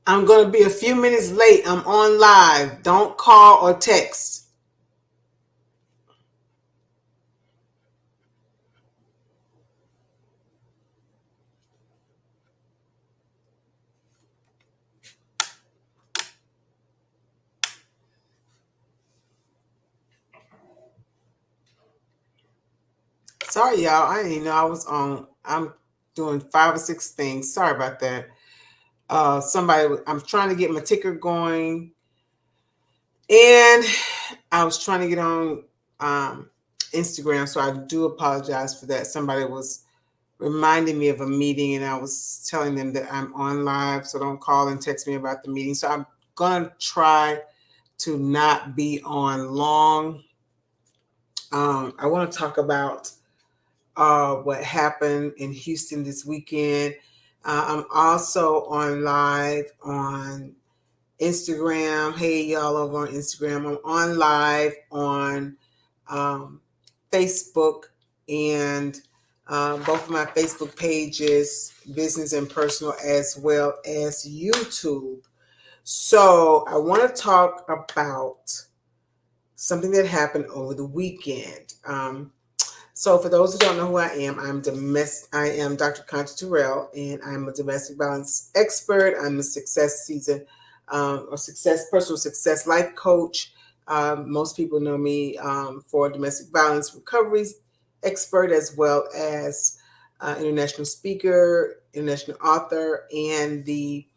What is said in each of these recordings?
I'm going to be a few minutes late. I'm on live. Don't call or text. Sorry, y'all. I didn't know I was on. I'm doing 5 or 6 things. Sorry about that. I'm trying to get my ticker going, and I was trying to get on um, Instagram, so I do apologize for that. Somebody was reminding me of a meeting, and I was telling them that I'm on live, so don't call and text me about the meeting. So I'm gonna try to not be on long. I want to talk about what happened in Houston this weekend. I'm also on live on Instagram. Hey, y'all over on Instagram. I'm on live on um, Facebook and both of my Facebook pages, business and personal, as well as YouTube. So I want to talk about something that happened over the weekend. So for those who don't know who I am, I am Dr. Concha Terrell, and I'm a domestic violence expert. I'm a personal success life coach. Most people know me for domestic violence recovery expert, as well as international speaker, international author, and the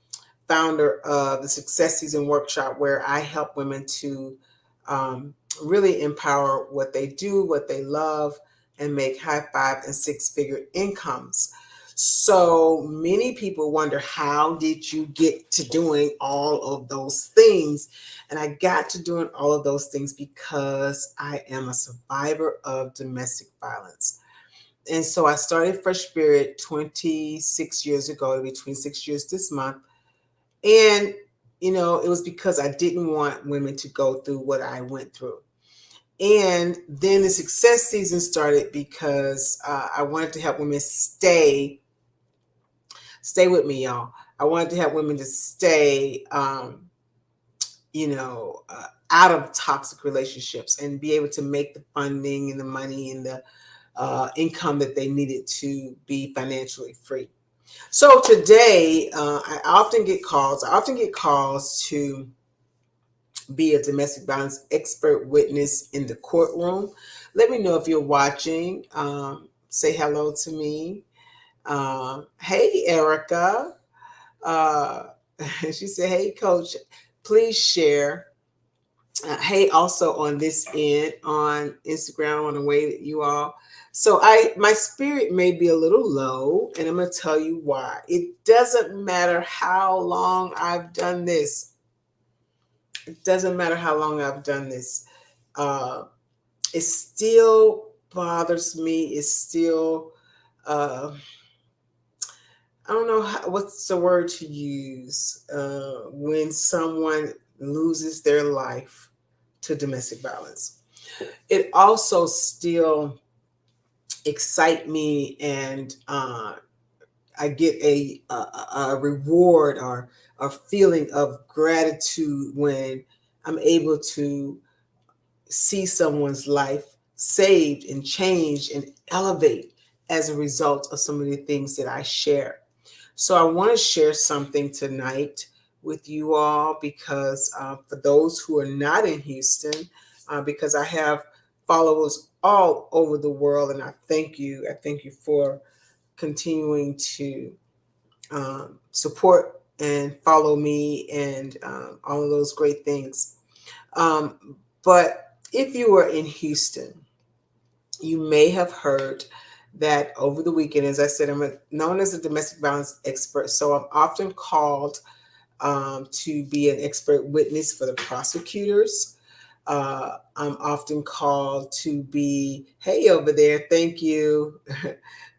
founder of the Success Season Workshop, where I help women to um, really empower what they do, what they love, and make high 5 and 6 figure incomes. So many people wonder, how did you get to doing all of those things? And I got to doing all of those things because I am a survivor of domestic violence. And so I started Fresh Spirit 26 years ago. It'll be 26 years this month. And, it was because I didn't want women to go through what I went through. And then the Success Season started because I wanted to help women stay with me, y'all. I wanted to help women to stay, out of toxic relationships and be able to make the funding and the money and the income that they needed to be financially free. So today, I often get calls. I often get calls to be a domestic violence expert witness in the courtroom. Let me know if you're watching. Say hello to me. Hey, Erica. Uh, she said, "Hey, Coach, please share." Hey, also on this end on Instagram, on the way that you all. So my spirit may be a little low, and I'm gonna tell you why. It doesn't matter how long I've done this. It doesn't matter how long I've done this. Uh, it still bothers me. It's still, uh, I don't know what's the word to use when someone loses their life to domestic violence. It also still excite me, and I get a reward or a feeling of gratitude when I'm able to see someone's life saved and changed and elevate as a result of some of the things that I share. So I want to share something tonight with you all because for those who are not in Houston, because I have followers all over the world, and I thank you. I thank you for continuing to support and follow me and all of those great things. But if you were in Houston, you may have heard that over the weekend, as I said, known as a domestic violence expert. So I'm often called to be an expert witness for the prosecutors. I'm often called to be, hey, over there, thank you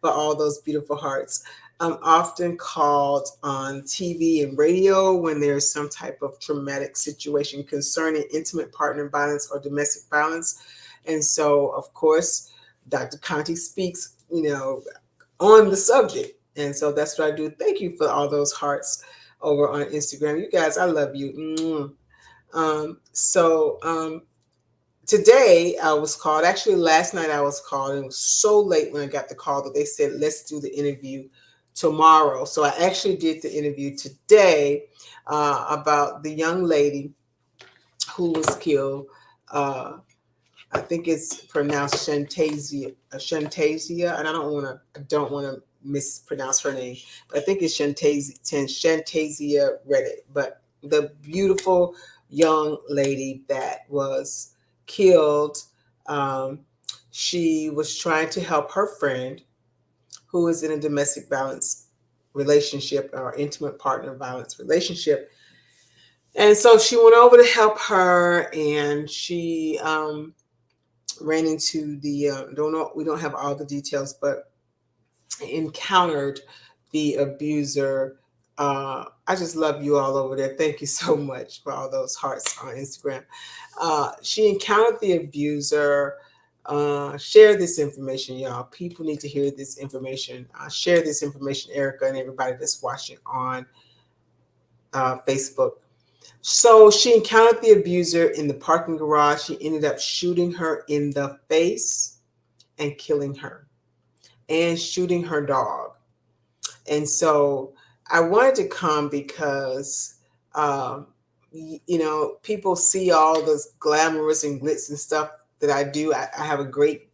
for all those beautiful hearts. I'm often called on TV and radio when there's some type of traumatic situation concerning intimate partner violence or domestic violence. And so, of course, Dr. Conti speaks, on the subject. And so that's what I do. Thank you for all those hearts. over on Instagram. You guys, I love you. Today I was called. Actually, last night I was called, and it was so late when I got the call that they said, let's do the interview tomorrow. So I actually did the interview today about the young lady who was killed. Uh, I think it's pronounced Shantasia, and I don't want to mispronounce her name, but I think it's Shantasia Reddit. But the beautiful young lady that was killed, um, she was trying to help her friend who is in a domestic violence relationship or intimate partner violence relationship. And so she went over to help her, and she ran into the don't know, we don't have all the details, but encountered the abuser. I just love you all over there. Thank you so much for all those hearts on Instagram. She encountered the abuser. Share this information, y'all. People need to hear this information. Share this information, Erica, and everybody that's watching on Facebook. So she encountered the abuser in the parking garage. She ended up shooting her in the face and killing her and shooting her dog. And so I wanted to come because, people see all this glamorous and glitz and stuff that I do. I have a great,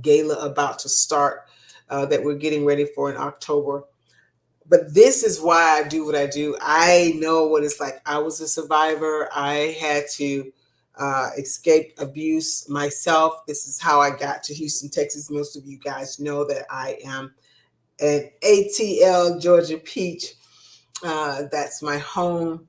gala about to start that we're getting ready for in October. But this is why I do what I do. I know what it's like. I was a survivor. I had to escape abuse myself. This is how I got to Houston, Texas. Most of you guys know that I am an ATL Georgia Peach. That's my home.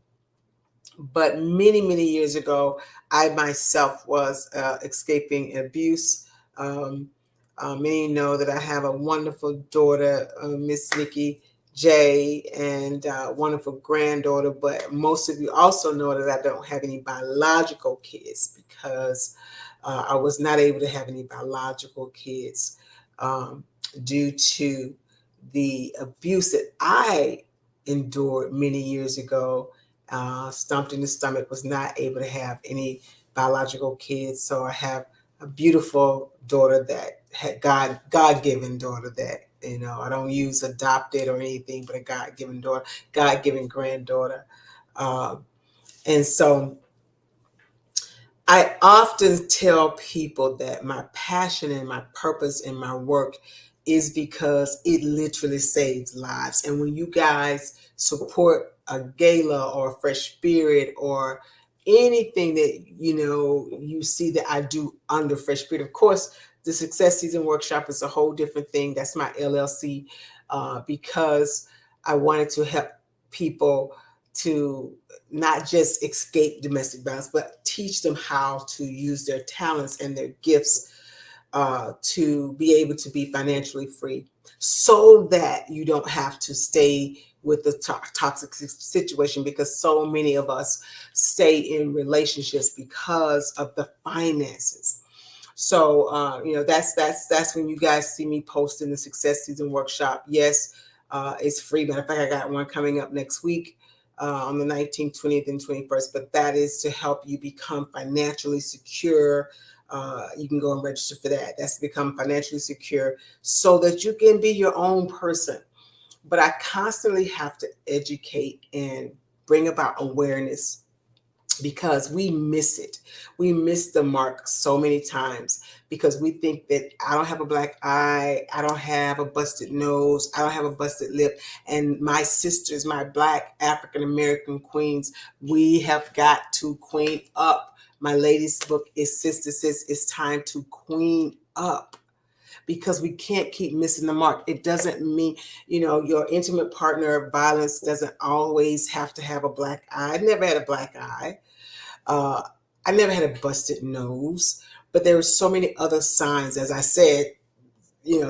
But many, many years ago, I myself was escaping abuse. Many know that I have a wonderful daughter, Miss Nikki J, and wonderful granddaughter. But most of you also know that I don't have any biological kids because I was not able to have any biological kids due to the abuse that I endured many years ago. Stumped in the stomach, was not able to have any biological kids. So I have a beautiful daughter that had God-given daughter that, I don't use adopted or anything, but a God-given daughter, God-given granddaughter. And so I often tell people that my passion and my purpose in my work is because it literally saves lives. And when you guys support a gala or a fresh spirit or anything that you see that I do under Fresh Spirit, of course, the Success Season Workshop is a whole different thing. That's my LLC, because I wanted to help people to not just escape domestic violence, but teach them how to use their talents and their gifts to be able to be financially free, so that you don't have to stay with the toxic situation, because so many of us stay in relationships because of the finances. So that's when you guys see me posting the Success Season Workshop. Yes, it's free. Matter of fact, I got one coming up next week on the 19th, 20th, and 21st. But that is to help you become financially secure. You can go and register for that. That's to become financially secure so that you can be your own person. But I constantly have to educate and bring about awareness, because we miss it. We miss the mark so many times because we think that I don't have a black eye, I don't have a busted nose, I don't have a busted lip. And my sisters, my black African American queens, we have got to queen up. My ladies' book is Sister Sis, it's time to queen up, because we can't keep missing the mark. It doesn't mean, your intimate partner violence doesn't always have to have a black eye. I never had a black eye. Uh, I never had a busted nose, but there were so many other signs, as I said,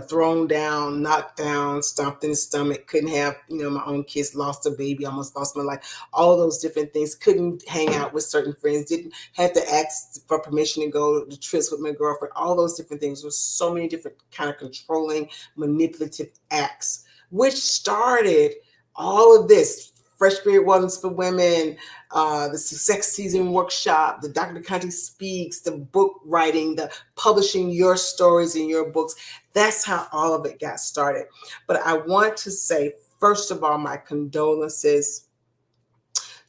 thrown down, knocked down, stomped in the stomach, couldn't have, my own kids, lost a baby, almost lost my life, all those different things, couldn't hang out with certain friends, didn't have to ask for permission to go to trips with my girlfriend, all those different things. There were so many different kind of controlling, manipulative acts, which started all of this. Fresh Spirit Wellness for Women, the Sex Season Workshop, the Dr. Conte Speaks, the book writing, the publishing your stories in your books. That's how all of it got started. But I want to say, first of all, my condolences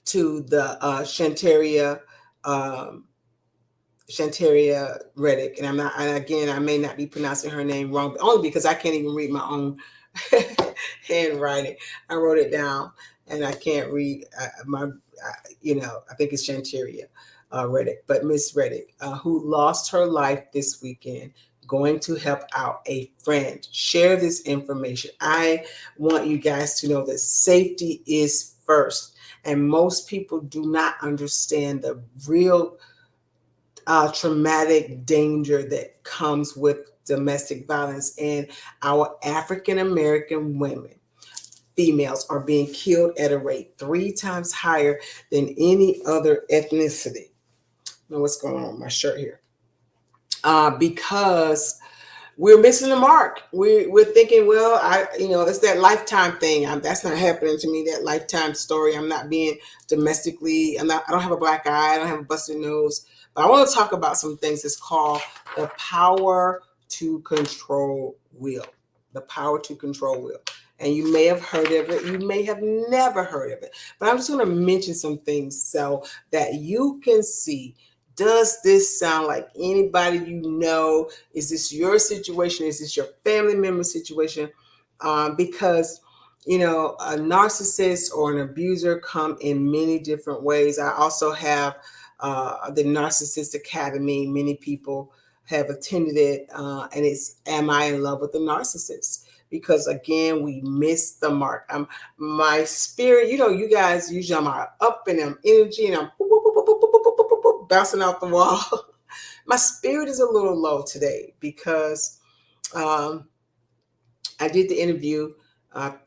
to the Shantaria Reddick, and and again, I may not be pronouncing her name wrong, but only because I can't even read my own handwriting. I wrote it down, and I can't read I think it's Shantaria Reddick, but Miss Reddick, who lost her life this weekend, going to help out a friend. Share this information. I want you guys to know that safety is first, and most people do not understand the real traumatic danger that comes with domestic violence. And our African American women, females, are being killed at a rate 3 times higher than any other ethnicity. I know what's going on with my shirt here. Because we're missing the mark. We're thinking, well, it's that Lifetime thing. That's not happening to me. That Lifetime story. I'm not being domestically. I don't have a black eye. I don't have a busted nose. But I want to talk about some things. It's called the power to control will. The power to control will. And you may have heard of it. You may have never heard of it. But I'm just going to mention some things so that you can see. Does this sound like anybody you know? Is this your situation? Is this your family member situation? Because, a narcissist or an abuser come in many different ways. I also have the Narcissist Academy. Many people have attended it, and it's Am I in Love with the Narcissist? Because again, we miss the mark. My spirit, you guys usually I'm up in them energy, and I'm bouncing out the wall. My spirit is a little low today because I did the interview.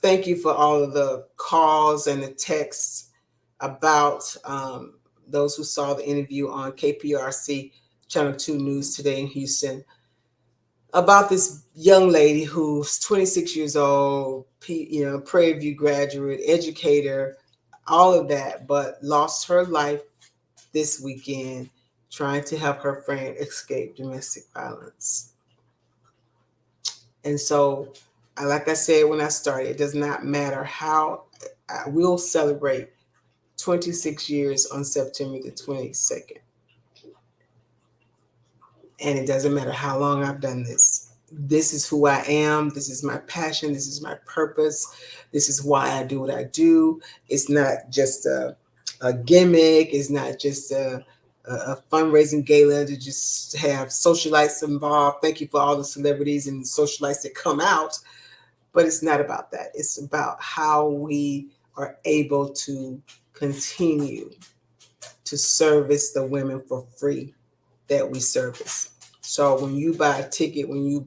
Thank you for all of the calls and the texts about those who saw the interview on KPRC Channel 2 News today in Houston about this young lady who's 26 years old, Prairie View graduate, educator, all of that, but lost her life this weekend trying to help her friend escape domestic violence. And so, like I said when I started, it does not matter how. I will celebrate 26 years on September the 22nd. And it doesn't matter how long I've done this. This is who I am. This is my passion. This is my purpose. This is why I do what I do. It's not just a gimmick. It's not just a fundraising gala to just have socialites involved. Thank you for all the celebrities and socialites that come out. But it's not about that. It's about how we are able to continue to service the women for free that we service. So when you buy a ticket, when you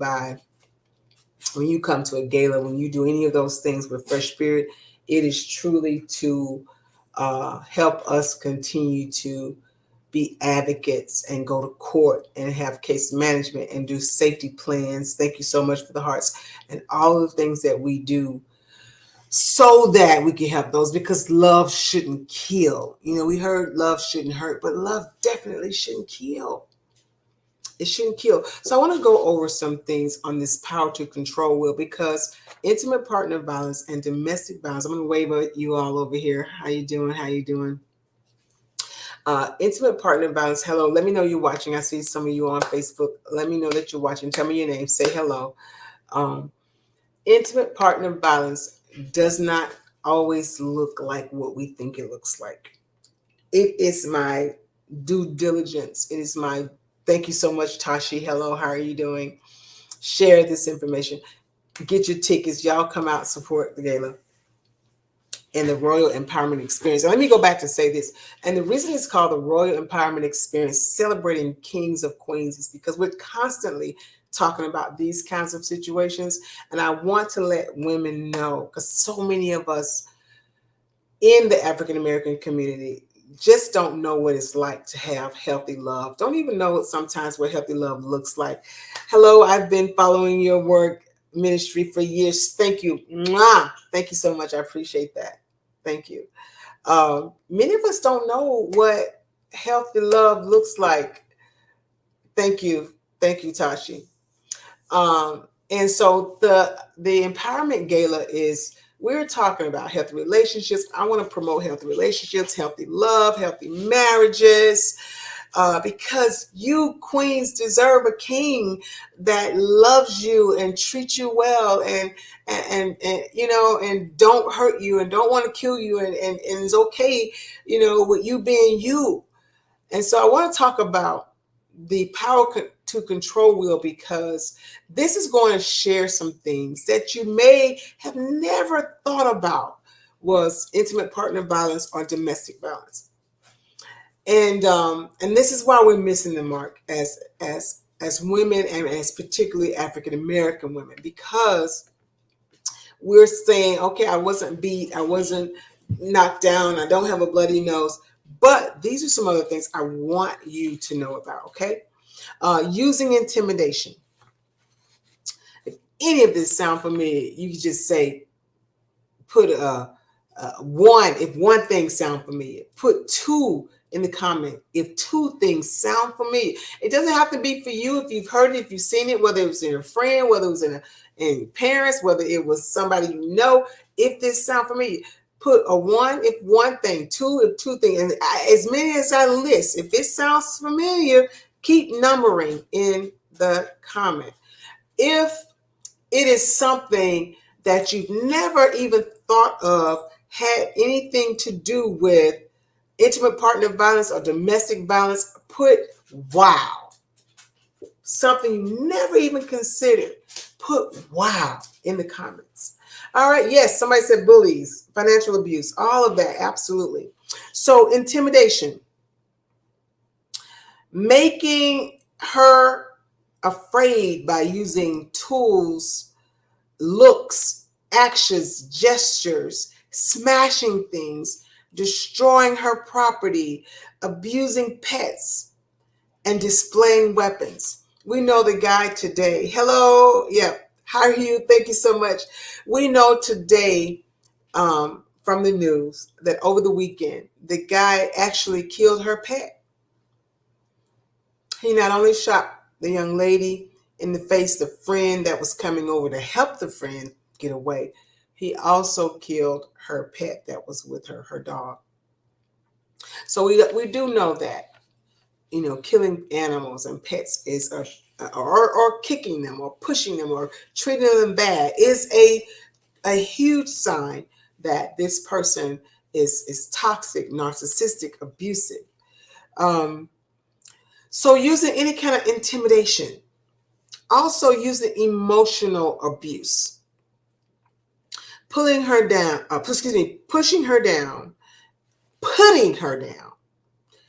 come to a gala, when you do any of those things with Fresh Spirit, it is truly to help us continue to be advocates and go to court and have case management and do safety plans. Thank you so much for the hearts and all of the things that we do so that we can help those, because love shouldn't kill. We heard love shouldn't hurt, but love definitely shouldn't kill. It shouldn't kill. So I want to go over some things on this power to control will, because intimate partner violence and domestic violence. I'm going to wave at you all over here. How you doing? How you doing? Intimate partner violence. Hello. Let me know you're watching. I see some of you on Facebook. Let me know that you're watching. Tell me your name. Say hello. Intimate partner violence does not always look like what we think it looks like. It is my due diligence. It is my thank you so much, Tashi. Hello. How are you doing? Share this information. Get your tickets. Y'all come out, support the gala and the Royal Empowerment Experience. And let me go back to say this. And the reason it's called the Royal Empowerment Experience, celebrating kings of queens, is because we're constantly talking about these kinds of situations. And I want to let women know, because so many of us in the African American community just don't know what it's like to have healthy love. Don't even know sometimes what healthy love looks like. Hello, I've been following your work ministry for years. Thank you. Mwah. Thank you so much. I appreciate that. Thank you. Many of us don't know what healthy love looks like. Thank you. Thank you, Tashi. And so the empowerment gala is, we're talking about healthy relationships. I want to promote healthy relationships, healthy love, healthy marriages, because you queens deserve a king that loves you and treats you well, and you know, and don't hurt you and don't want to kill you, and is okay, you know, with you being you. And so I want to talk about the power to control wheel, because this is going to share some things that you may have never thought about was intimate partner violence or domestic violence. And this is why we're missing the mark as women, and as particularly African American women, because we're saying, okay, I wasn't beat, I wasn't knocked down, I don't have a bloody nose, but these are some other things I want you to know about. Okay. Using intimidation. If any of this sound familiar, you can just say, put one. If one thing sound familiar, put two in the comment. If two things sound familiar, it doesn't have to be for you. If you've heard it, if you've seen it, whether it was in a friend, whether it was in parents, whether it was somebody you know, if this sound familiar, put a one if one thing, two if two things, and as many as I list. If it sounds familiar, keep numbering in the comment. If it is something that you've never even thought of had anything to do with intimate partner violence or domestic violence, put wow. Something you never even considered, put wow in the comments. All right, yes, somebody said bullies, financial abuse, all of that, absolutely. So intimidation, making her afraid by using tools, looks, actions, gestures, smashing things, destroying her property, abusing pets, and displaying weapons. We know the guy today. Hello, yeah. Hi, Hugh. Thank you so much. We know today from the news that over the weekend, the guy actually killed her pet. He not only shot the young lady in the face, the friend that was coming over to help the friend get away, he also killed her pet that was with her, her dog. So we do know that, you know, killing animals and pets is or kicking them or pushing them or treating them bad is a huge sign that this person is toxic, narcissistic, abusive. So using any kind of intimidation, also using emotional abuse, pulling her down, pushing her down, putting her down.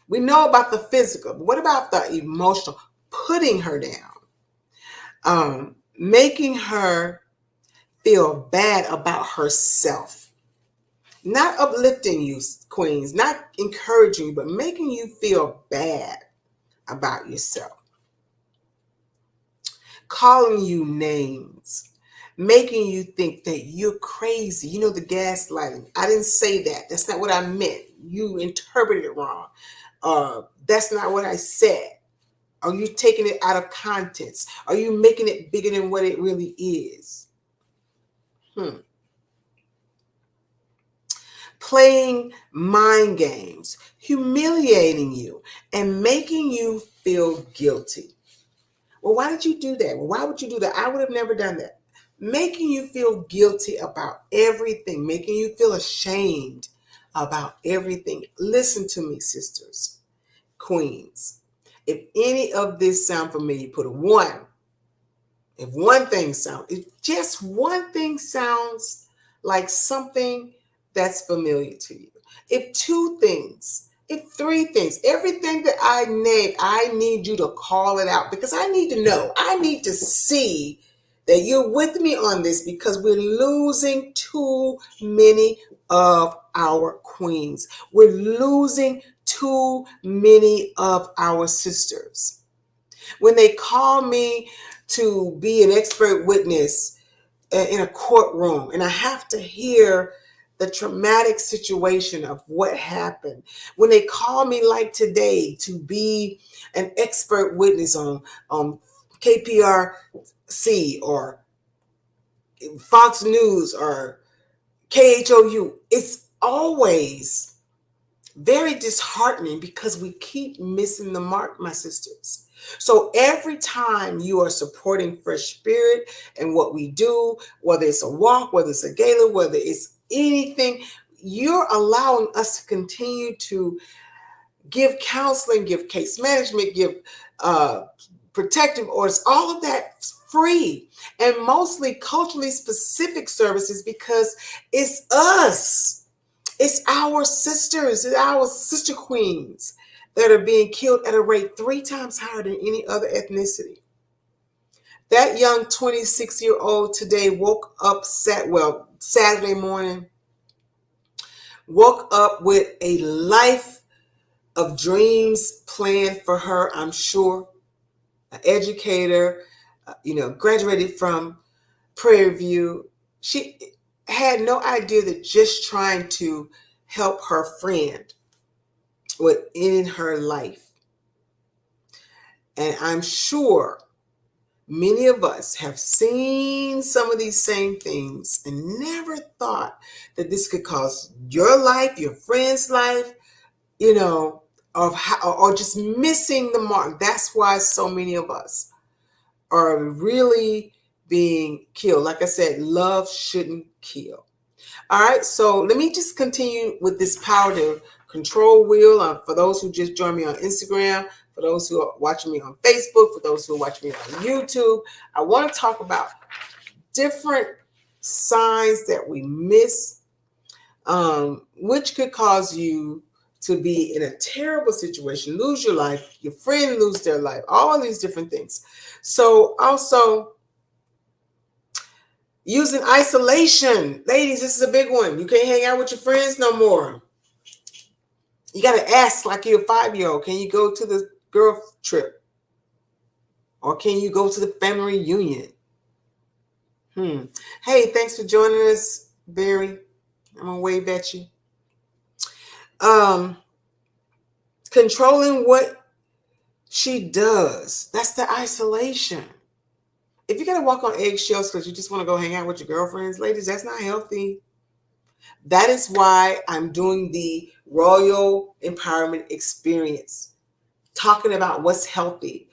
We know about the physical, but what about the emotional? Putting her down, making her feel bad about herself, not uplifting you, queens, not encouraging you, but making you feel bad about yourself, calling you names, making you think that you're crazy. You know, the gaslighting. I didn't say that. That's not what I meant. You interpreted it wrong. That's not what I said. Are you taking it out of context? Are you making it bigger than what it really is? Playing mind games, humiliating you, and making you feel guilty. Well, why did you do that? Well, why would you do that? I would have never done that. Making you feel guilty about everything, making you feel ashamed about everything. Listen to me, sisters, queens. If any of this sound familiar, put a one. If one thing sounds, if just one thing sounds like something that's familiar to you, if two things, if three things, everything that I name, I need you to call it out, because I need to know. I need to see that you're with me on this, because we're losing too many of our queens. We're losing too many of our sisters. When they call me to be an expert witness in a courtroom, and I have to hear the traumatic situation of what happened. When they call me like today to be an expert witness on KPRC or Fox News or KHOU, it's always very disheartening because we keep missing the mark, my sisters. So every time you are supporting Fresh Spirit and what we do, whether it's a walk, whether it's a gala, whether it's anything, you're allowing us to continue to give counseling, give case management, give protective orders, all of that free, and mostly culturally specific services because it's us. It's our sisters, it's our sister queens that are being killed at a rate 3 times higher than any other ethnicity. That young 26-year-old today woke up Saturday morning, woke up with a life of dreams planned for her, I'm sure. An educator, graduated from Prairie View. She had no idea that just trying to help her friend would end her life. And I'm sure many of us have seen some of these same things and never thought that this could cause your life, your friend's life, or just missing the mark. That's why so many of us are really being killed. Like I said, love shouldn't kill. All right, so let me just continue with this power to control wheel. For those who just joined me on Instagram, for those who are watching me on Facebook, for those who are watching me on YouTube, I want to talk about different signs that we miss, which could cause you to be in a terrible situation, lose your life, your friend lose their life, all these different things. So also using isolation. Ladies, this is a big one. You can't hang out with your friends no more. You got to ask like you're a 5-year-old, can you go to the girl trip? Or can you go to the family reunion? Hey, thanks for joining us, Barry. I'm going to wave at you. Controlling what she does. That's the isolation. If you got to walk on eggshells because you just want to go hang out with your girlfriends, ladies, that's not healthy. That is why I'm doing the Royal Empowerment Experience, talking about what's healthy.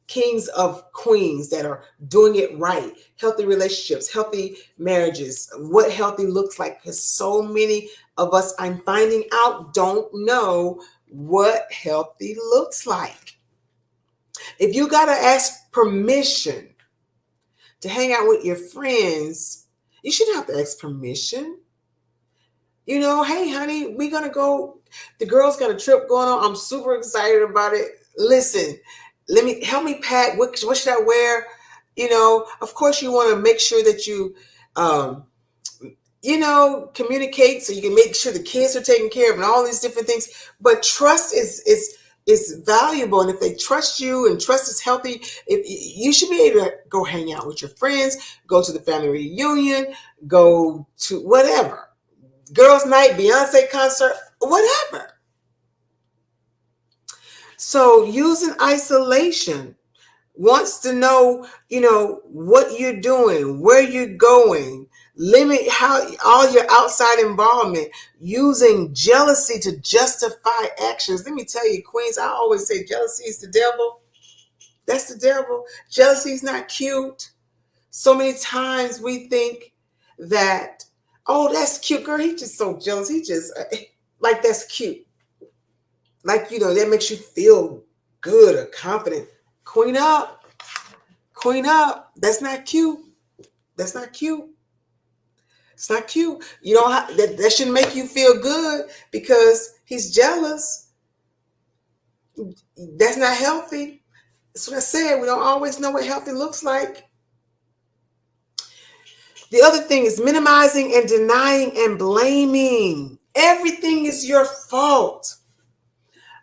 Kings of queens that are doing it right, healthy relationships, healthy marriages, what healthy looks like. Because so many of us, I'm finding out, don't know what healthy looks like. If you got to ask permission to hang out with your friends, you shouldn't have to ask permission. Hey, honey, we're going to go. The girls got a trip going on. I'm super excited about it. Listen, help me pack. What should I wear? Of course you want to make sure that you, communicate so you can make sure the kids are taken care of and all these different things. But trust is valuable. And if they trust you and trust is healthy, you should be able to go hang out with your friends, go to the family reunion, go to whatever. Girls' night, Beyonce concert, whatever. So using isolation, wants to know, what you're doing, where you're going, limit all your outside involvement, using jealousy to justify actions. Let me tell you, queens, I always say jealousy is the devil. That's the devil. Jealousy is not cute. So many times we think that, oh, that's cute, girl. He's just so jealous. He just like that's cute. Like, that makes you feel good or confident. Queen up. Queen up. That's not cute. That's not cute. It's not cute. That shouldn't make you feel good because he's jealous. That's not healthy. That's what I said. We don't always know what healthy looks like. The other thing is minimizing and denying and blaming. Everything is your fault.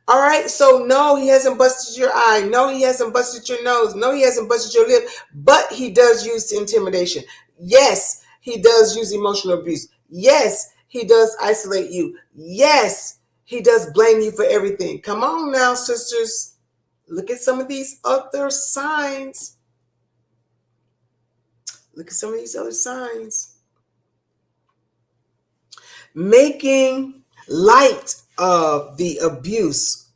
All right. So no, he hasn't busted your eye. No, he hasn't busted your nose. No, he hasn't busted your lip. But he does use intimidation. Yes, he does use emotional abuse. Yes, he does isolate you. Yes, he does blame you for everything. Come on now, sisters. Look at some of these other signs. Look at some of these other signs. Making light of the abuse,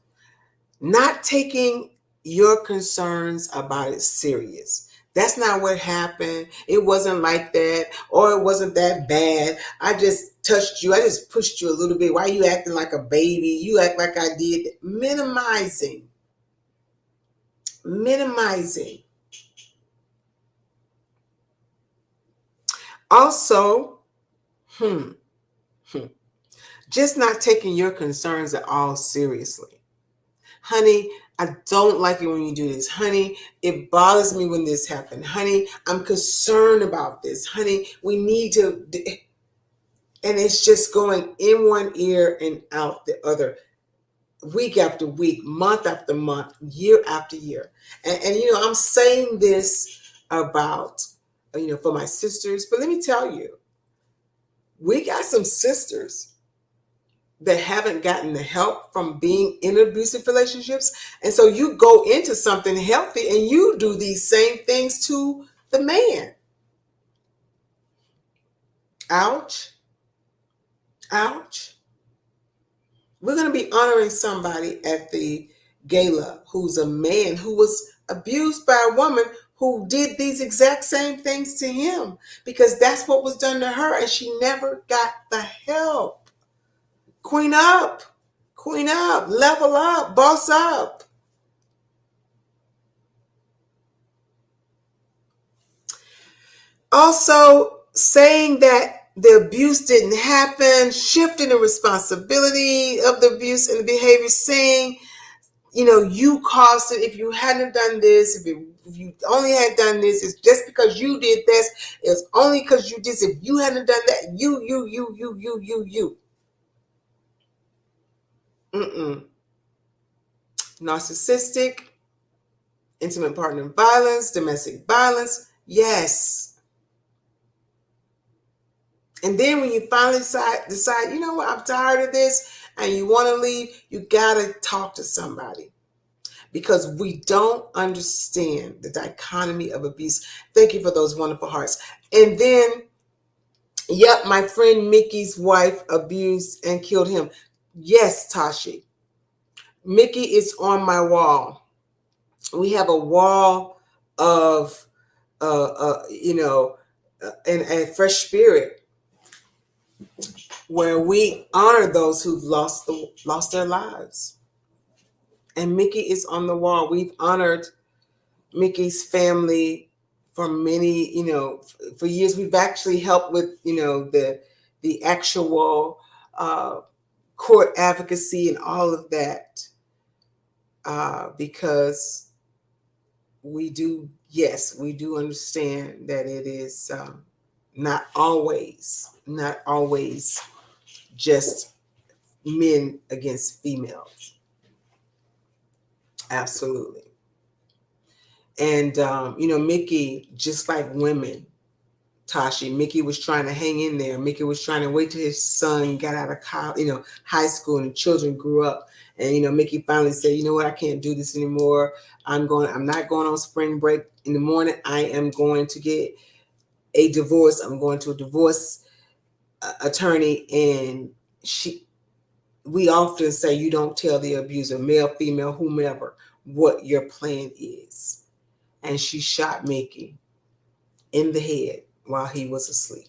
not taking your concerns about it serious. That's not what happened. It wasn't like that, or it wasn't that bad. I just touched you. I just pushed you a little bit. Why are you acting like a baby? You act like I did. Minimizing. Minimizing. Also, hmm, just not taking your concerns at all seriously. Honey, I don't like it when you do this. Honey, it bothers me when this happened. Honey, I'm concerned about this. Honey, we need to. And it's just going in one ear and out the other, week after week, month after month, year after year. And I'm saying this about, for my sisters, but let me tell you, we got some sisters that haven't gotten the help from being in abusive relationships. And so you go into something healthy and you do these same things to the man. Ouch. Ouch. We're going to be honoring somebody at the gala who's a man who was abused by a woman who did these exact same things to him, because that's what was done to her and she never got the help. Queen up. Queen up. Level up. Boss up. Also, saying that the abuse didn't happen, shifting the responsibility of the abuse and the behavior, saying, you caused it. If you hadn't done this, if you only had done this, it's just because you did this. It's only because you did this. If you hadn't done that, you. Mm-mm. Narcissistic, intimate partner violence, domestic violence. Yes. And then when you finally decide, you know what, I'm tired of this, and you want to leave, you got to talk to somebody, because we don't understand the dichotomy of abuse. Thank you for those wonderful hearts. And then, yep, my friend Mickey's wife abused and killed him. Yes, Tashi. Mickey is on my wall. We have a wall of, and a fresh spirit, where we honor those who've lost their lives. And Mickey is on the wall. We've honored Mickey's family for many, for years. We've actually helped with, the actual court advocacy and all of that, because we do understand that it is not always just men against females. Absolutely. And, Mickey, just like women, Tashi, Mickey was trying to hang in there. Mickey was trying to wait till his son got out of college, high school, and the children grew up. And, Mickey finally said, you know what, I can't do this anymore. I'm not going on spring break in the morning. I am going to get a divorce. I'm going to a divorce attorney. And we often say, you don't tell the abuser, male, female, whomever, what your plan is. And she shot Mickey in the head while he was asleep.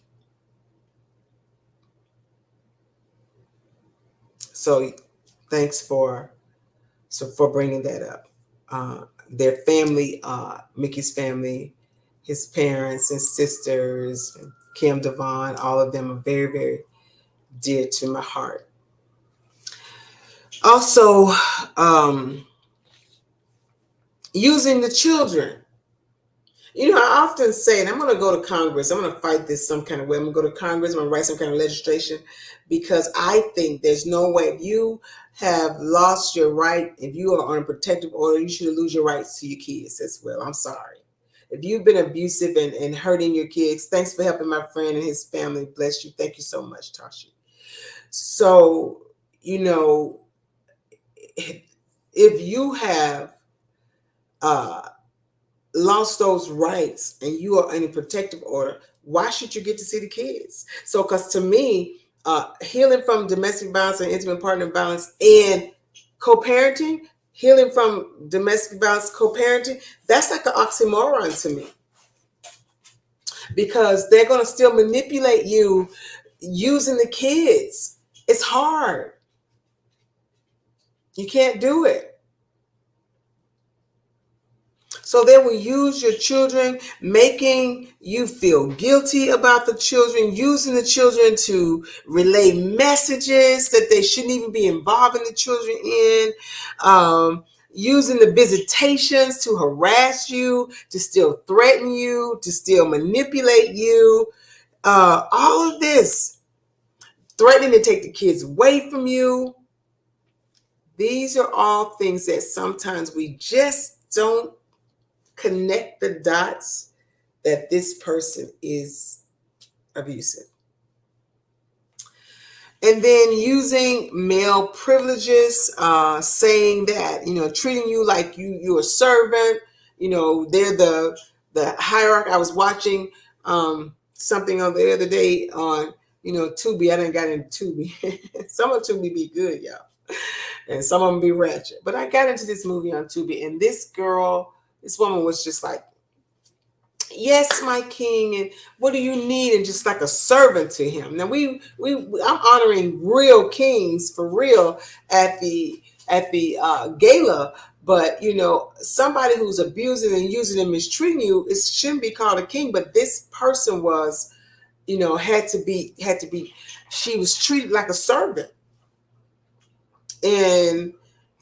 So thanks for bringing that up. Their family, Mickey's family, his parents and sisters, and Kim Devon, all of them are very, very dear to my heart. Also, using the children. I often say, and I'm going to go to Congress. I'm going to fight this some kind of way. I'm going to go to Congress. I'm going to write some kind of legislation, because I think there's no way, if you have lost your right, if you are on a protective order, you should lose your rights to your kids as well. I'm sorry. If you've been abusive and hurting your kids, thanks for helping my friend and his family. Bless you. Thank you so much, Tashi. So, you know, if you have uh, lost those rights and you are in a protective order, why should you get to see the kids? So, because to me, healing from domestic violence and intimate partner violence and co-parenting, healing from domestic violence, co-parenting, that's like an oxymoron to me, because they're going to still manipulate you using the kids. It's hard. You can't do it. So they will use your children, making you feel guilty about the children, using the children to relay messages that they shouldn't even be involving the children in, using the visitations to harass you, to still threaten you, to still manipulate you. All of this, threatening to take the kids away from you. These are all things that sometimes we just don't connect the dots that this person is abusive. And then using male privileges, saying that, treating you like you're a servant, they're the hierarchy. I was watching something on the other day on, Tubi. I didn't got into Tubi. Some of Tubi be good, y'all. And some of them be ratchet. But I got into this movie on Tubi, and this woman was just like, yes, my king, and what do you need? And just like a servant to him. Now I'm honoring real kings for real at the gala, but somebody who's abusing and using and mistreating you, it shouldn't be called a king. But this person was, had to be. She was treated like a servant, and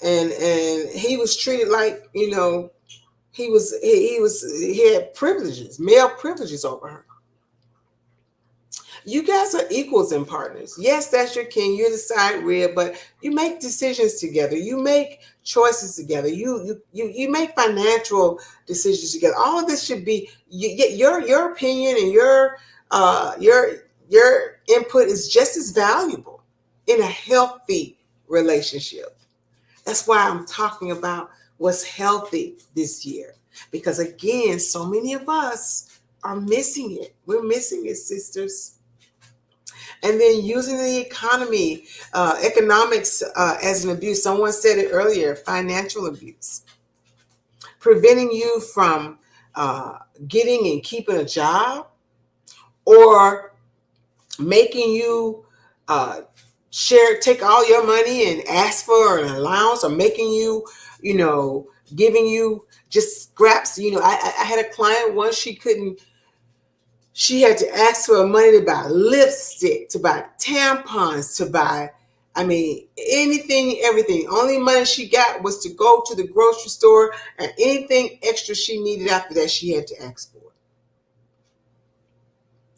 he was treated like, he had privileges, male privileges over her. You guys are equals and partners. Yes, that's your king. You're the side rib, but you make decisions together. You make choices together. You make financial decisions together. All of this should be your opinion, and your input is just as valuable in a healthy relationship. That's why I'm talking about what's healthy this year. Because again, so many of us are missing it. We're missing it, sisters. And then using the economy, economics as an abuse. Someone said it earlier, financial abuse. Preventing you from getting and keeping a job, or making you take all your money and ask for an allowance, or making you, giving you just scraps. I had a client once, she had to ask for money to buy lipstick, to buy tampons, to buy, anything, everything. Only money she got was to go to the grocery store, and anything extra she needed after that, she had to ask for.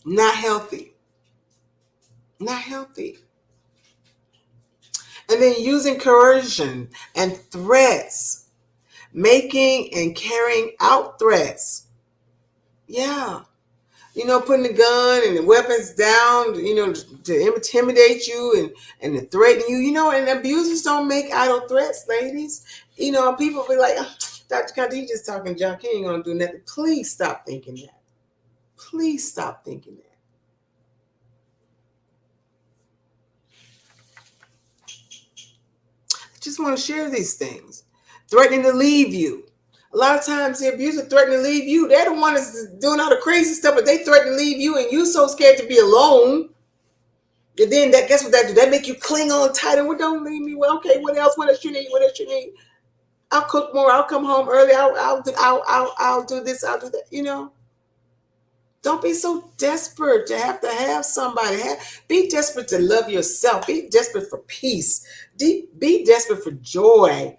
Not healthy. Not healthy. And then using coercion and threats, making and carrying out threats. Yeah. Putting the gun and the weapons down, to intimidate you and to threaten you, and abusers don't make idle threats, ladies. People be like, oh, Dr. Conte, you just talking junk. He ain't going to do nothing. Please stop thinking that. Please stop thinking that. I just want to share these things. Threatening to leave you. A lot of times the abuser threatening to leave you. They're the one that's doing all the crazy stuff, but they threaten to leave you, and you so scared to be alone. And then guess what that do? That make you cling on tight. And, well, don't leave me. Well, okay, what else? What else you need? What else you need? I'll cook more. I'll come home early. I'll do this. I'll do that. Don't be so desperate to have somebody. Be desperate to love yourself. Be desperate for peace. Be desperate for joy.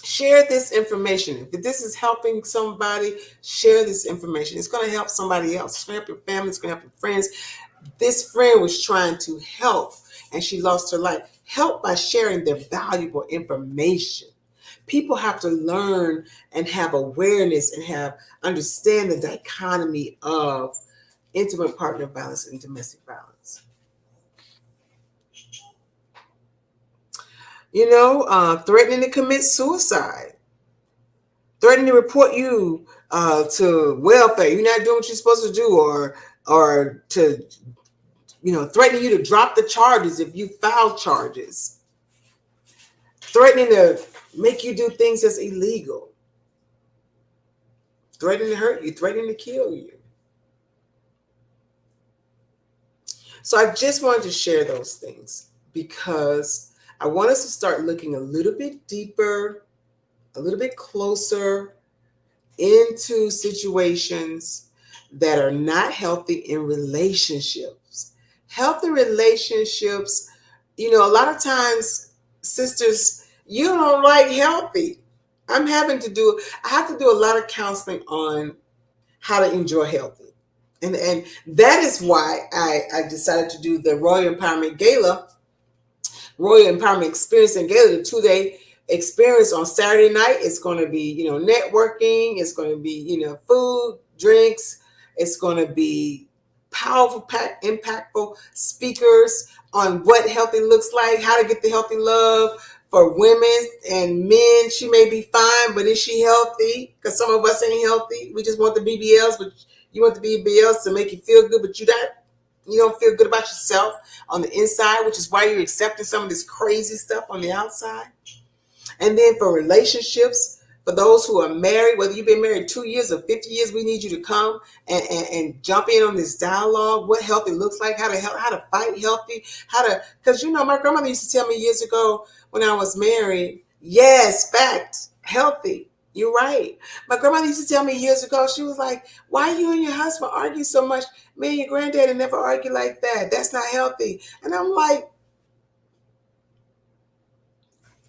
Share this information. If this is helping somebody, share this information. It's going to help somebody else. It's going to help your family. It's going to help your friends. This friend was trying to help, and she lost her life. Help by sharing their valuable information. People have to learn and have awareness and understand the dichotomy of intimate partner violence and domestic violence. Threatening to commit suicide, threatening to report you to welfare. You're not doing what you're supposed to do, or to, threatening you to drop the charges if you file charges, threatening to make you do things that's illegal, threatening to hurt you, threatening to kill you. So I just wanted to share those things because I want us to start looking a little bit deeper, a little bit closer into situations that are not healthy in relationships. Healthy relationships, a lot of times, sisters, you don't like healthy. I have to do a lot of counseling on how to enjoy healthy. And that is why I decided to do the Royal Empowerment Gala, Royal Empowerment Experience and Gala, the 2-day experience on Saturday night. It's going to be, networking. It's going to be, food, drinks. It's going to be powerful, impactful speakers on what healthy looks like, how to get the healthy love for women and men. She may be fine, but is she healthy? Because some of us ain't healthy. We just want the BBLs, but you want the BBLs to make you feel good, but you don't feel good about yourself on the inside, which is why you're accepting some of this crazy stuff on the outside. And then for relationships, for those who are married, whether you've been married 2 years or 50 years, we need you to come and jump in on this dialogue, what healthy looks like, how to fight healthy, because my grandmother used to tell me years ago when I was married, yes, fact, healthy. You're right. My grandmother used to tell me years ago, she was like, why you and your husband argue so much? Me and your granddaddy never argue like that. That's not healthy. And I'm like,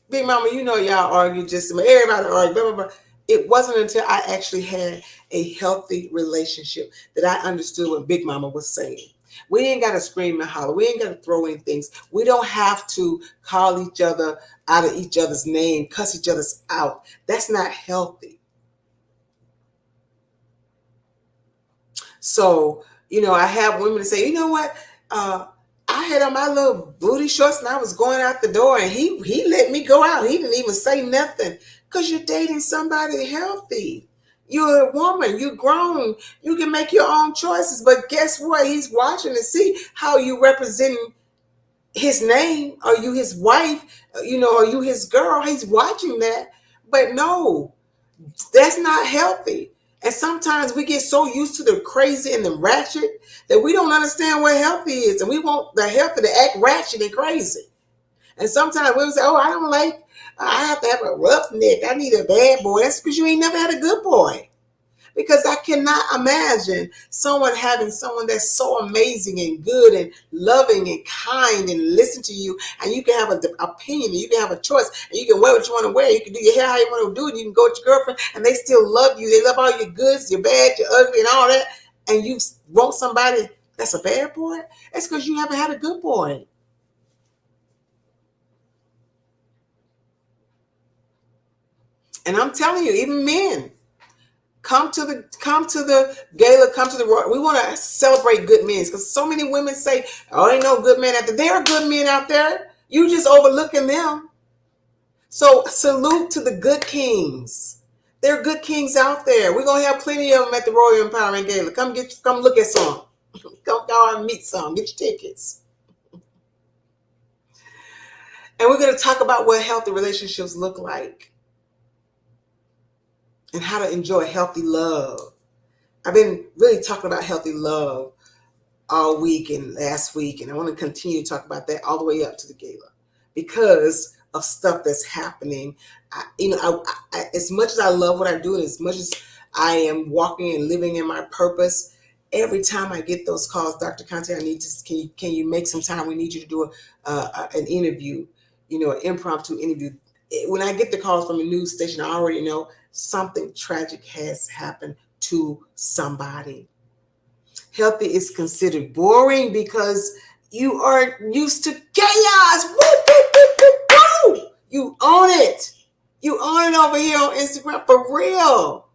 Big Mama, y'all argue just everybody argue, blah, blah, blah. It wasn't until I actually had a healthy relationship that I understood what Big Mama was saying. We ain't got to scream and holler. We ain't got to throw in things. We don't have to call each other out of each other's name, cuss each other's out. That's not healthy. So, I have women say, you know what? I had on my little booty shorts and I was going out the door and he let me go out. He didn't even say nothing because you're dating somebody healthy. You're a woman. You're grown. You can make your own choices. But guess what? He's watching to see how you representing his name. Are you his wife? Are you his girl? He's watching that. But no, that's not healthy. And sometimes we get so used to the crazy and the ratchet that we don't understand what healthy is. And we want the healthy to act ratchet and crazy. And sometimes women say, I have to have a rough neck. I need a bad boy. That's because you ain't never had a good boy. Because I cannot imagine having someone that's so amazing and good and loving and kind and listen to you, and you can have an opinion, and you can have a choice, and you can wear what you want to wear, you can do your hair how you want to do it, you can go with your girlfriend, and they still love you. They love all your goods, your bad, your ugly, and all that. And you want somebody that's a bad boy? That's because you haven't had a good boy. And I'm telling you, even men, come to the gala, come to the Royal. We want to celebrate good men because so many women say, "Oh, ain't no good men out there." There are good men out there. You just overlooking them. So salute to the good kings. There are good kings out there. We're gonna have plenty of them at the Royal Empowerment Gala. Come look at some. Come down and meet some. Get your tickets. And we're gonna talk about what healthy relationships look like and how to enjoy healthy love. I've been really talking about healthy love all week and last week, and I want to continue to talk about that all the way up to the gala because of stuff that's happening. As much as I love what I do, and as much as I am walking and living in my purpose, every time I get those calls, Dr. Conte, can you make some time? We need you to do an interview, an impromptu interview. When I get the calls from a news station, I already know something tragic has happened to somebody. Healthy is considered boring because you are used to chaos. Woo, woo, woo, woo, woo. You own it. You on it over here on Instagram for real.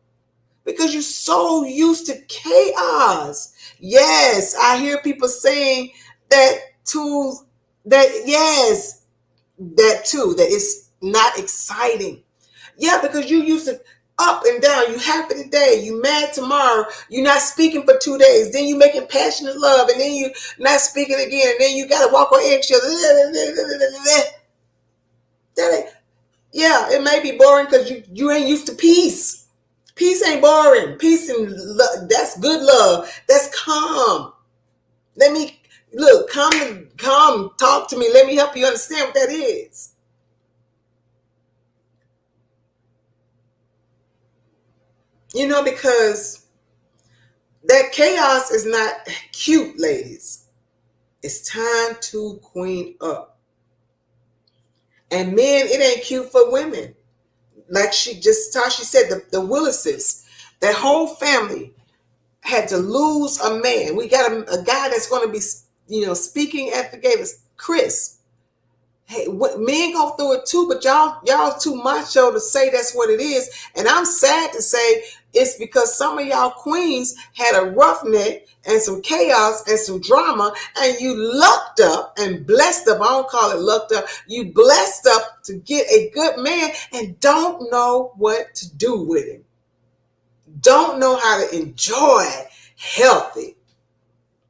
Because you're so used to chaos. Yes, I hear people saying that too, yes, that too, that it's not exciting. Yeah, because you used to up and down. You happy today, you mad tomorrow, you're not speaking for 2 days, then you making passionate love, and then you not speaking again, and then you gotta walk on eggshells. Yeah, it may be boring because you ain't used to peace. Peace ain't boring. Peace and love, that's good love. That's calm. Let me look, come talk to me. Let me help you understand what that is. Because that chaos is not cute, ladies. It's time to queen up. And men, it ain't cute for women. Like Tashi said, the Willises, that whole family had to lose a man. We got a guy that's going to be, speaking at the gate, Chris. Hey, men go through it too, but y'all too macho to say that's what it is. And I'm sad to say it's because some of y'all queens had a roughneck and some chaos and some drama, and you lucked up and blessed up. I don't call it lucked up. You blessed up to get a good man and don't know what to do with him. Don't know how to enjoy healthy.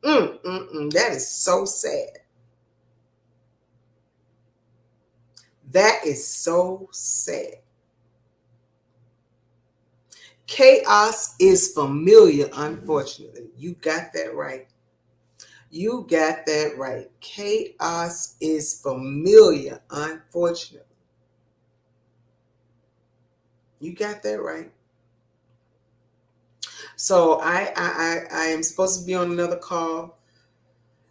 That is so sad. That is so sad. Chaos is familiar, unfortunately. You got that right. You got that right. Chaos is familiar, unfortunately. You got that right. So I am supposed to be on another call.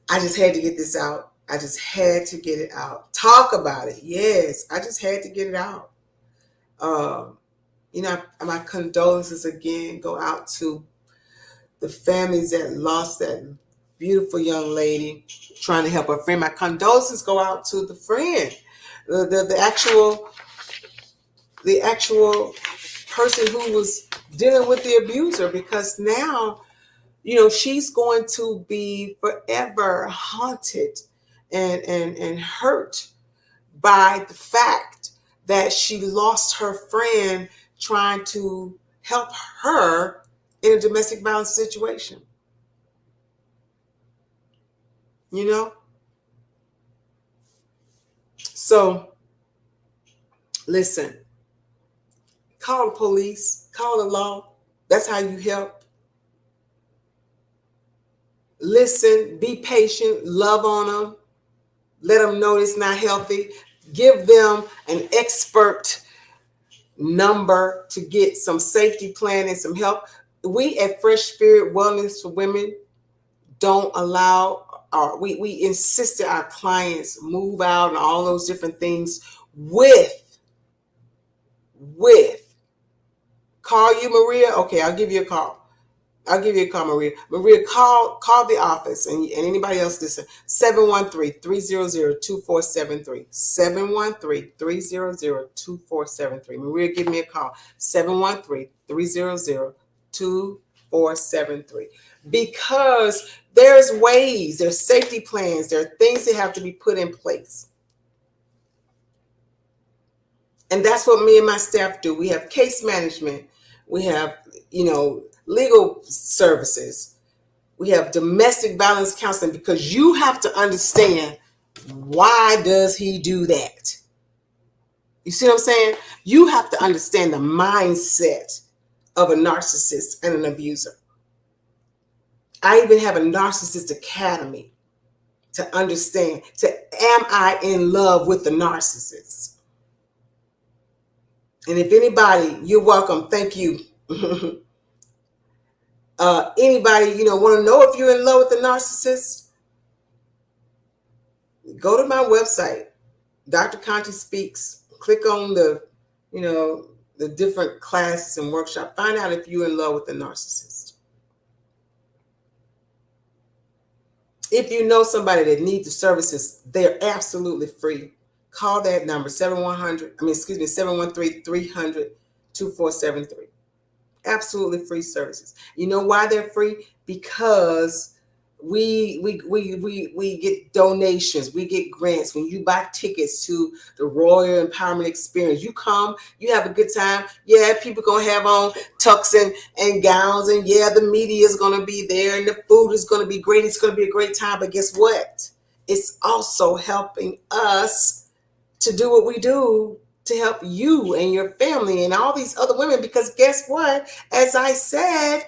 I just had to get this out. I just had to get it out. Talk about it. Yes, I just had to get it out. My condolences again go out to the families that lost that beautiful young lady trying to help her friend. My condolences go out to the friend, the actual person who was dealing with the abuser, because now, she's going to be forever haunted and hurt by the fact that she lost her friend trying to help her in a domestic violence situation. So listen, call the police, call the law. That's how you help. Listen, be patient, love on them, let them know it's not healthy. Give them an expert number to get some safety plan and some help. We at Fresh Spirit Wellness for Women don't allow, we insist that our clients move out and all those different things with call you, Maria. Okay, I'll give you a call. Maria. Maria, call the office, and anybody else listen. 713-300-2473. 713-300-2473. Maria, give me a call. 713-300-2473. Because there's safety plans, there are things that have to be put in place. And that's what me and my staff do. We have case management. We have, legal services. We have domestic violence counseling, because you have to understand, why does he do that? You see what I'm saying? You have to understand the mindset of a narcissist and an abuser. I even have a narcissist academy to understand, am I in love with the narcissist? And if anybody, you're welcome. Thank you. Anybody, want to know if you're in love with the narcissist? Go to my website, Dr. Conti Speaks. Click on the different classes and workshops. Find out if you're in love with the narcissist. If you know somebody that needs the services, they're absolutely free. Call that number, 713-300-2473. Absolutely free services. You know why they're free? Because we get donations, we get grants. When you buy tickets to the Royal Empowerment Experience, you come, you have a good time. Yeah, people gonna have on tux and gowns, and yeah, the media is gonna be there, and the food is gonna be great. It's gonna be a great time. But guess what? It's also helping us to do what we do to help you and your family and all these other women. Because guess what? As I said,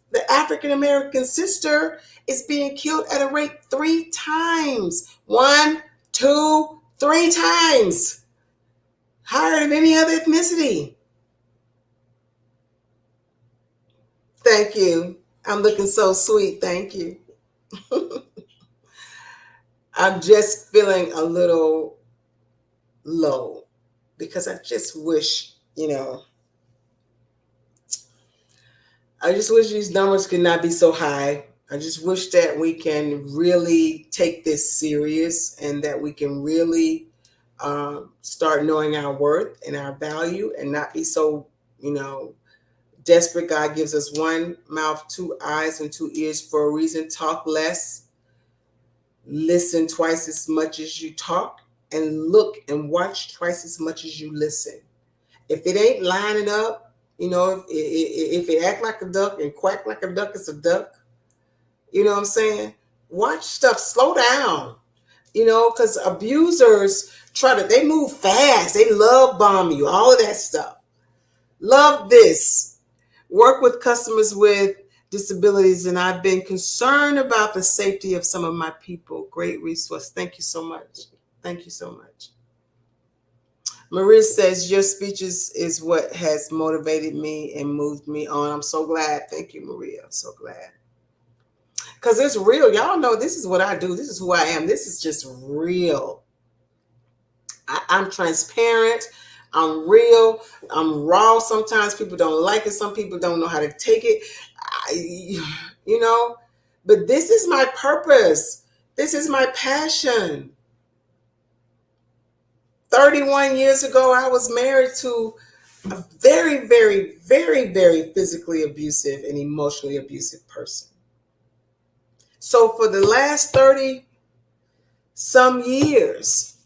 the African American sister, is being killed at a rate 3 times. 1, 2, 3 times higher than any other ethnicity. Thank you. I'm looking so sweet. Thank you. I'm just feeling a little low because I just wish, I just wish these numbers could not be so high. I just wish that we can really take this serious and that we can really start knowing our worth and our value and not be so, desperate. God gives us one mouth, 2 eyes, and 2 ears for a reason. Talk less, listen twice as much as you talk, and look and watch twice as much as you listen. If it ain't lining up, if it act like a duck and quack like a duck, it's a duck. You know what I'm saying? Watch stuff, slow down, because abusers they move fast. They love bomb you, all of that stuff. Love this. Work with customers with disabilities, and I've been concerned about the safety of some of my people. Great resource. Thank you so much. Thank you so much. Maria says, your speeches is what has motivated me and moved me on. I'm so glad. Thank you, Maria. I'm so glad. Because it's real. Y'all know this is what I do. This is who I am. This is just real. I'm transparent. I'm real. I'm raw. Sometimes people don't like it. Some people don't know how to take it. But this is my purpose. This is my passion. 31 years ago, I was married to a very, very, very, very physically abusive and emotionally abusive person. So for the last 30 some years,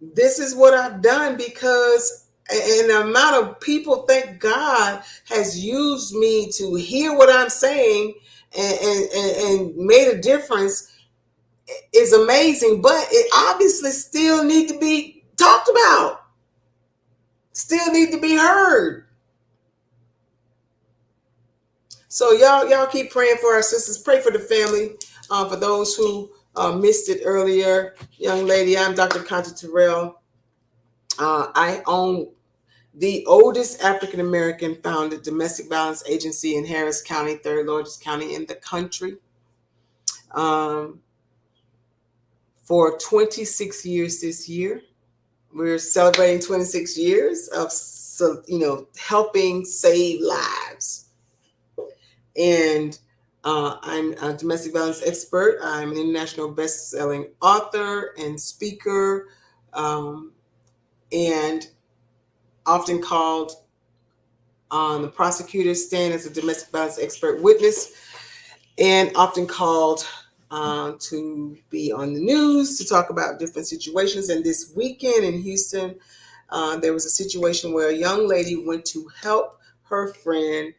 this is what I've done because the amount of people, thank God, has used me to hear what I'm saying and made a difference is amazing. But it obviously still need to be talked about, still need to be heard. So y'all keep praying for our sisters. Pray for the family. For those who missed it earlier, young lady, I'm Dr. Conta Terrell. I own the oldest African-American founded domestic violence agency in Harris County, 3rd largest county in the country. For 26 years this year. We're celebrating 26 years of, helping save lives. And I'm a domestic violence expert. I'm an international best-selling author and speaker, and often called on the prosecutor's stand as a domestic violence expert witness, and often called to be on the news to talk about different situations. And this weekend in Houston, there was a situation where a young lady went to help her friend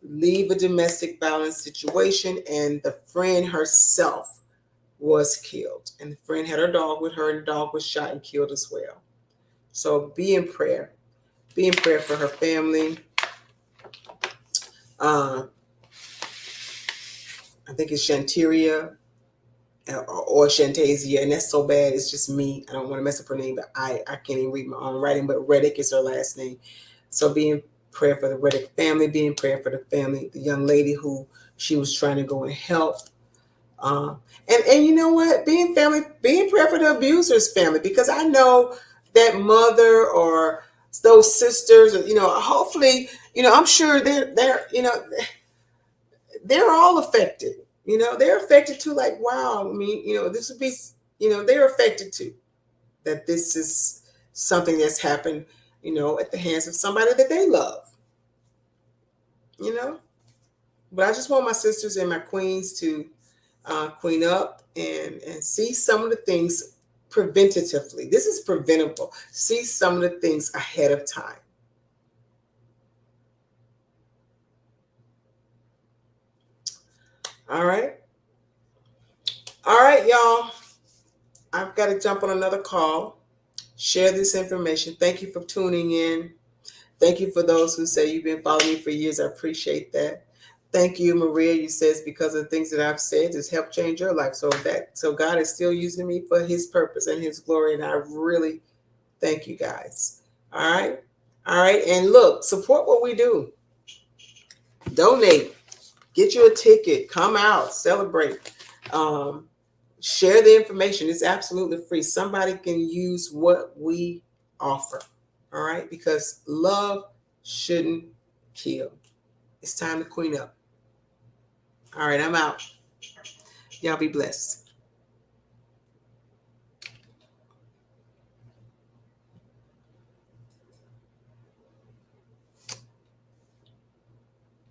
leave a domestic violence situation, and the friend herself was killed. And the friend had her dog with her, and the dog was shot and killed as well. So be in prayer. Be in prayer for her family. I think it's Shanteria or Shantasia, and that's so bad. It's just me. I don't want to mess up her name, but I can't even read my own writing. But Reddick is her last name. So be in prayer for the Reddick family. Be in prayer for the family, the young lady who she was trying to go and help. And you know what? Be in prayer for the abuser's family, because I know that mother or those sisters, hopefully, I'm sure they're all affected. They're affected too. Like, wow. I mean, this would be, they're affected too. That this is something that's happened, at the hands of somebody that they love. You know, but I just want my sisters and my queens to queen up and see some of the things preventatively. This is preventable. See some of the things ahead of time. All right. All right, y'all. I've got to jump on another call. Share this information. Thank you for tuning in. Thank you for those who say you've been following me for years. I appreciate that. Thank you, Maria. You says because of the things that I've said has helped change your life. So God is still using me for His purpose and His glory, and I really thank you guys. All right, and look, support what we do. Donate. Get you a ticket. Come out. Celebrate. Share the information. It's absolutely free. Somebody can use what we offer. All right, because love shouldn't kill. It's time to queen up. All right, I'm out. Y'all be blessed.